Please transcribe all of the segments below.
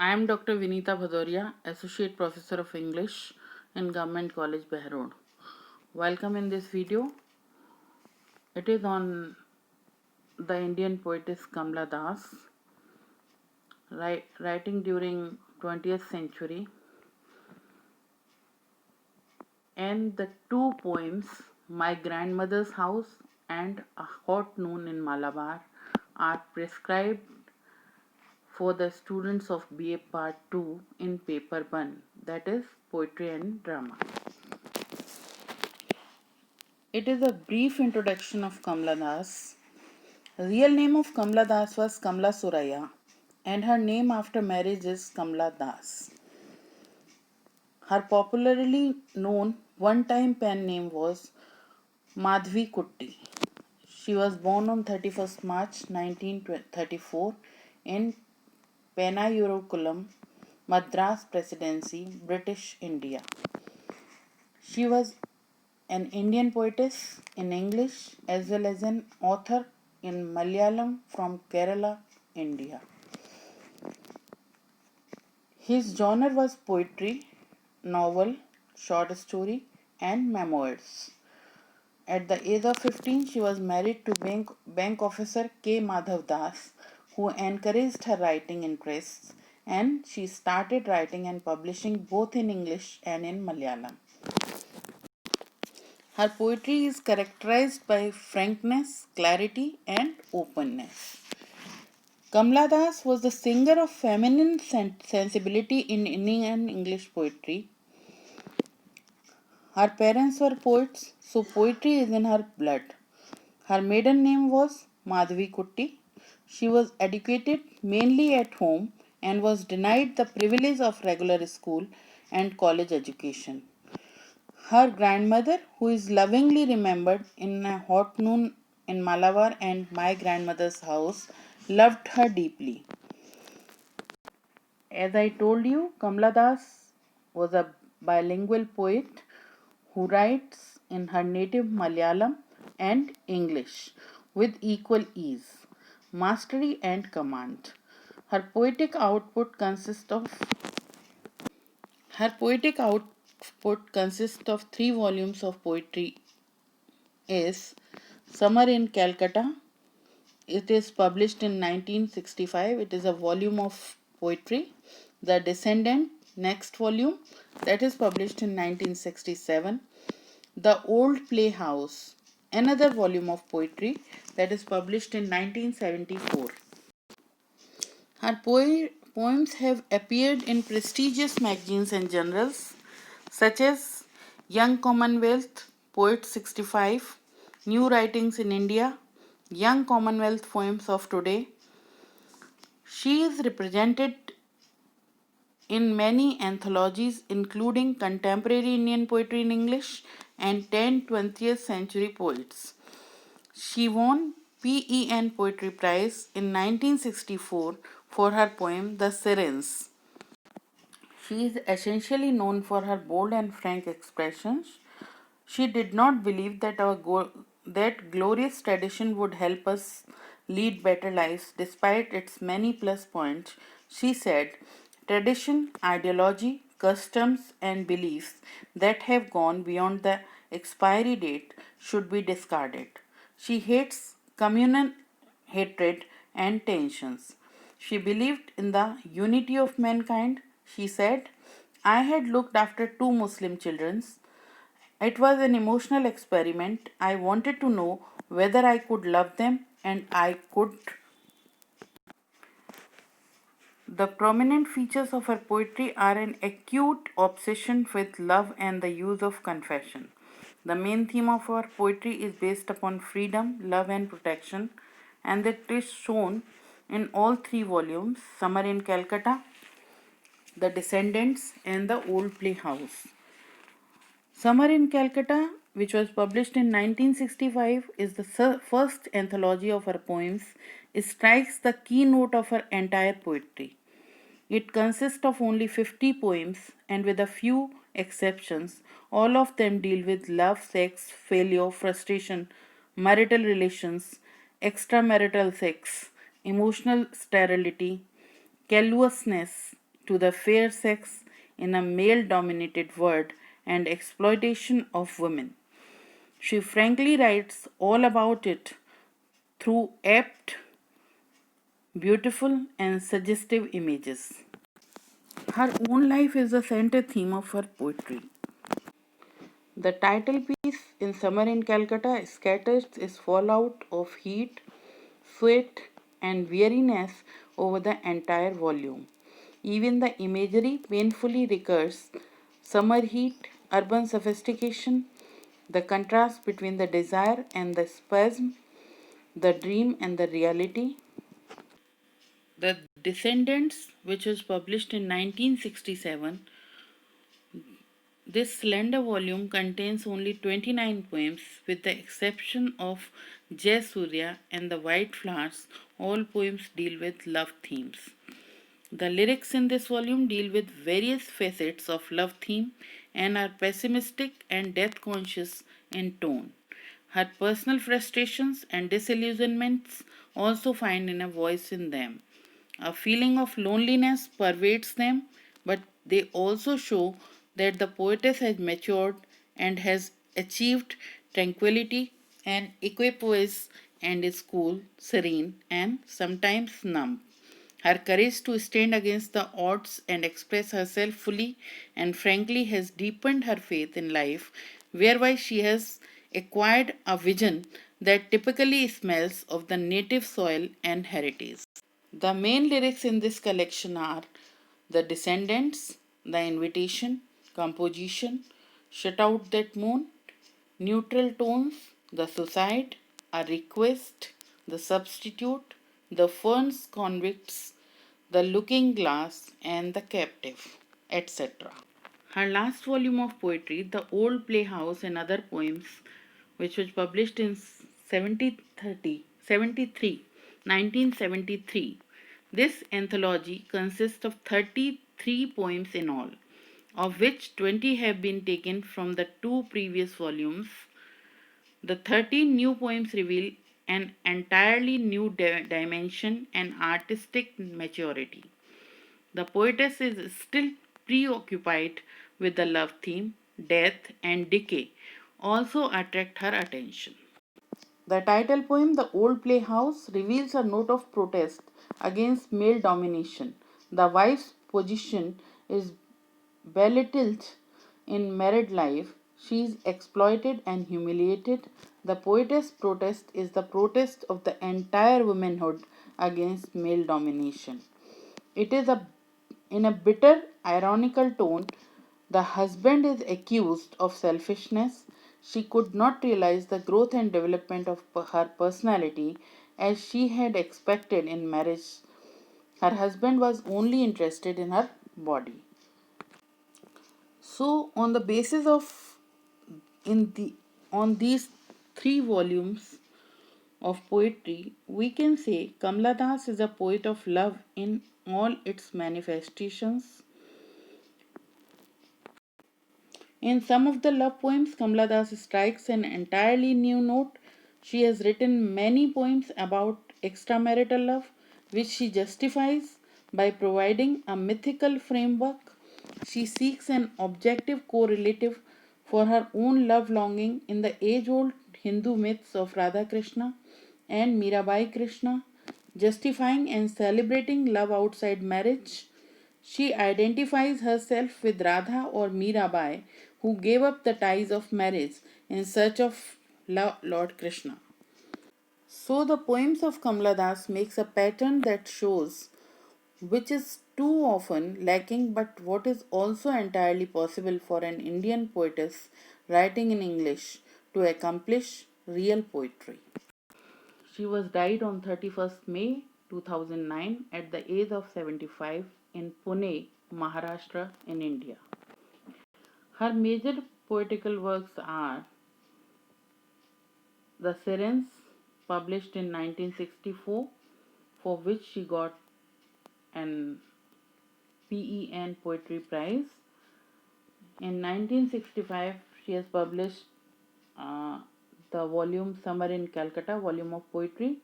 I am Dr. Vinita Bhadoria, Associate Professor of English in Government College, Behror. Welcome in this video. It is on the Indian poetess Kamla Das, writing during 20th century, and the two poems, My Grandmother's House and A Hot Noon in Malabar, are prescribed for the students of BA Part 2 in Paper 1, that is Poetry and Drama. It is a brief introduction of Kamla Das. The real name of Kamla Das was Kamla Suraya, and her name after marriage is Kamla Das. Her popularly known one-time pen name was Madhvi Kutti. She was born on 31st March 1934 in Penayurukulam, Madras Presidency, British India. She was an Indian poetess in English as well as an author in Malayalam from Kerala, India. His genre was poetry, novel, short story, and memoirs. At the age of 15, she was married to bank officer K. Madhav Das, who encouraged her writing interests, and she started writing and publishing both in English and in Malayalam. Her poetry is characterized by frankness, clarity, and openness. Kamla Das was the singer of feminine sensibility in Indian English poetry. Her parents were poets, so poetry is in her blood. Her maiden name was Madhvi Kutti. She was educated mainly at home and was denied the privilege of regular school and college education. Her grandmother, who is lovingly remembered in A Hot Noon in Malabar and My Grandmother's House, loved her deeply. As I told you, Kamla Das was a bilingual poet who writes in her native Malayalam and English with equal ease, mastery, and command. Her poetic output consists of three volumes of poetry is Summer in Calcutta. It is published in 1965. It is a volume of poetry. The Descendant, next volume, that is published in 1967. The Old Playhouse, another volume of poetry that is published in 1974. Her poems have appeared in prestigious magazines and journals such as Young Commonwealth, Poet 65, New Writings in India, Young Commonwealth Poems of Today. She is represented in many anthologies including Contemporary Indian Poetry in English and 10 20th century poets. She won PEN Poetry Prize in 1964 for her poem The Sirens. She is essentially known for her bold and frank expressions. She did not believe that that glorious tradition would help us lead better lives despite its many plus points. She said, tradition, ideology, customs, and beliefs that have gone beyond the expiry date should be discarded. She hates communal hatred and tensions. She believed in the unity of mankind. She said, I had looked after two Muslim children. It was an emotional experiment. I wanted to know whether I could love them, and I could. The prominent features of her poetry are an acute obsession with love and the use of confession. The main theme of her poetry is based upon freedom, love, and protection, and that is shown in all three volumes Summer in Calcutta, The Descendants, and The Old Playhouse. Summer in Calcutta, which was published in 1965, is the first anthology of her poems. It strikes the keynote of her entire poetry. It consists of only 50 poems, and with a few exceptions, all of them deal with love, sex, failure, frustration, marital relations, extramarital sex, emotional sterility, callousness, to the fair sex in a male dominated world and exploitation of women. She frankly writes all about it through apt, beautiful, and suggestive images. Her own life is the center theme of her poetry. The title piece in Summer in Calcutta scatters its fallout of heat, sweat, and weariness over the entire volume. Even the imagery painfully recurs summer heat, urban sophistication, the contrast between the desire and the spasm, the dream and the reality. The Descendants, which was published in 1967, this slender volume contains only 29 poems, with the exception of Jai Surya and the White Flowers. All poems deal with love themes. The lyrics in this volume deal with various facets of love theme and are pessimistic and death conscious in tone. Her personal frustrations and disillusionments also find a voice in them. A feeling of loneliness pervades them, but they also show that the poetess has matured and has achieved tranquility and equipoise and is cool, serene, and sometimes numb. Her courage to stand against the odds and express herself fully and frankly has deepened her faith in life, whereby she has acquired a vision that typically smells of the native soil and heritage. The main lyrics in this collection are The Descendants, The Invitation, Composition, Shut Out That Moon, Neutral Tones, The Suicide, A Request, The Substitute, The Ferns Convicts, The Looking Glass, and The Captive, etc. Her last volume of poetry, The Old Playhouse and Other Poems, which was published in 1973. This anthology consists of 33 poems in all, of which 20 have been taken from the two previous volumes. The 13 new poems reveal an entirely new dimension and artistic maturity. The poetess is still preoccupied with the love theme, death, and decay, also attract her attention. The title poem, The Old Playhouse, reveals a note of protest against male domination. The wife's position is belittled in married life. She is exploited and humiliated. The poetess' protest is the protest of the entire womanhood against male domination. It is in a bitter, ironical tone. The husband is accused of selfishness. She could not realize the growth and development of her personality as she had expected in marriage. Her husband was only interested in her body. So, on the basis of in the on these three volumes of poetry, we can say Kamala Das is a poet of love in all its manifestations. In some of the love poems, Kamala Das strikes an entirely new note. She has written many poems about extramarital love, which she justifies by providing a mythical framework. She seeks an objective correlative for her own love longing in the age old Hindu myths of Radha Krishna and Mirabai Krishna, justifying and celebrating love outside marriage. She identifies herself with Radha or Mirabai, who gave up the ties of marriage in search of Lord Krishna. So the poems of Kamala Das makes a pattern that shows which is too often lacking but what is also entirely possible for an Indian poetess writing in English to accomplish real poetry. She was died on 31st May 2009 at the age of 75 in Pune, Maharashtra in India. Her major poetical works are The Sirens, published in 1964, for which she got an PEN Poetry Prize. In 1965, she has published uh, the volume Summer in Calcutta, volume of poetry,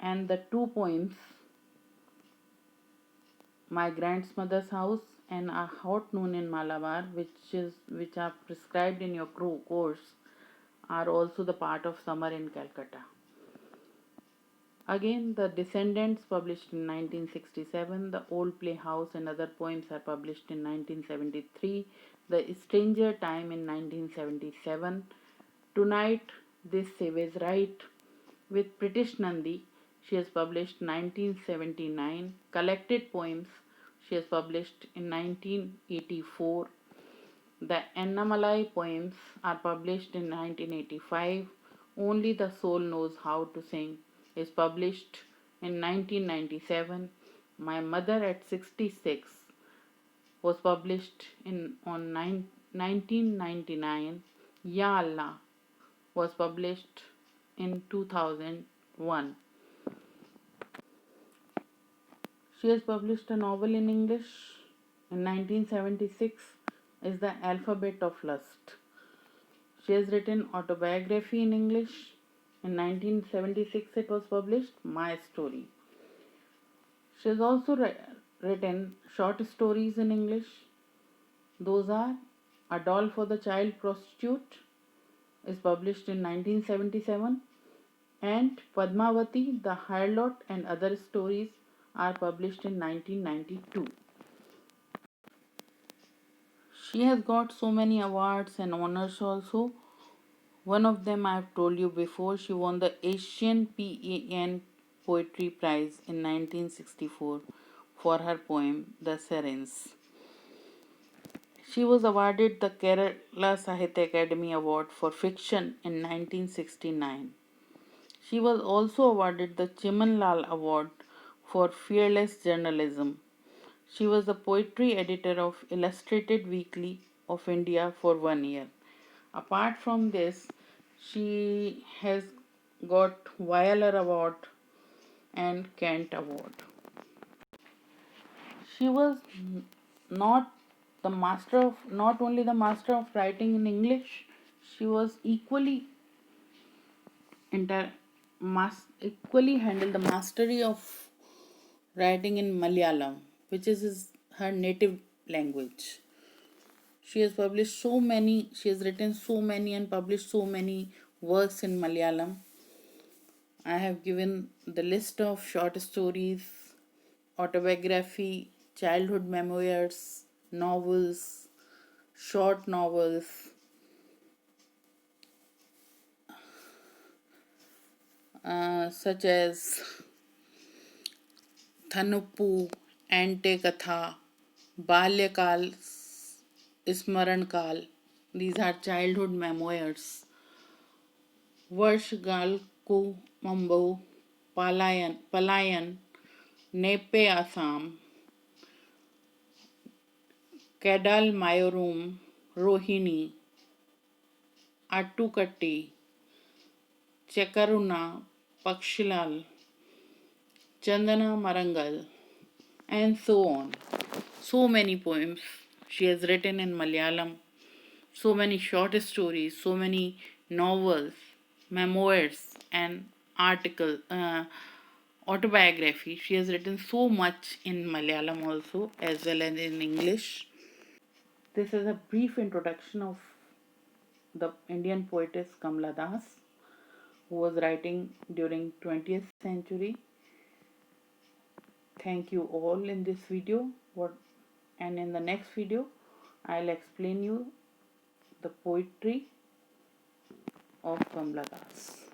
and the two poems My Grandmother's House, and A Hot Noon in Malabar, which are prescribed in your course, are also the part of Summer in Calcutta. Again, The Descendants, published in 1967, The Old Playhouse and Other Poems are published in 1973, The Stranger Time in 1977, Tonight This Save Right with Pritish Nandi, she has published 1979, Collected Poems, she has published in 1984, The Annamalai poems are published in 1985. Only the Soul Knows How to Sing is published in 1997. My Mother at 66 was published on 1999. Ya Allah was published in 2001. She has published a novel in English in 1976 is The Alphabet of Lust. She has written autobiography in English. In 1976 it was published, My Story. She has also written short stories in English. Those are A Doll for the Child Prostitute is published in 1977 and Padmavati, the Harlot and Other Stories are published in 1992. She has got so many awards and honors also. One of them I have told you before, she won the Asian PAN Poetry Prize in 1964 for her poem The Sirens. She was awarded the Kerala Sahitya Academy Award for Fiction in 1969. She was also awarded the Chimanlal Award for Fearless Journalism. She was the poetry editor of Illustrated Weekly of India for 1 year. Apart from this, she has got Violar Award and Kent Award. She was not not only the master of writing in English, she was equally handled the mastery of writing in Malayalam, which is her native language. She has written so many and published so many works in Malayalam. I have given the list of short stories, autobiography, childhood memoirs, novels, short novels, such as Thanuppu, Ante Katha, Balyakal, Ismaran These are childhood memoirs. Varshgal Ku Mambo, Palayan, Nepe Assam, Kedal Mayorum, Rohini, Attukatti, Chekaruna, Pakshilal, Chandana Marangal, and so on. So many poems she has written in Malayalam, so many short stories, so many novels, memoirs, and autobiography. She has written so much in Malayalam also as well as in English. This is a brief introduction of the Indian poetess Kamala Das, who was writing during 20th century. Thank you all in this video. And in the next video, I'll explain you the poetry of Kamala Das.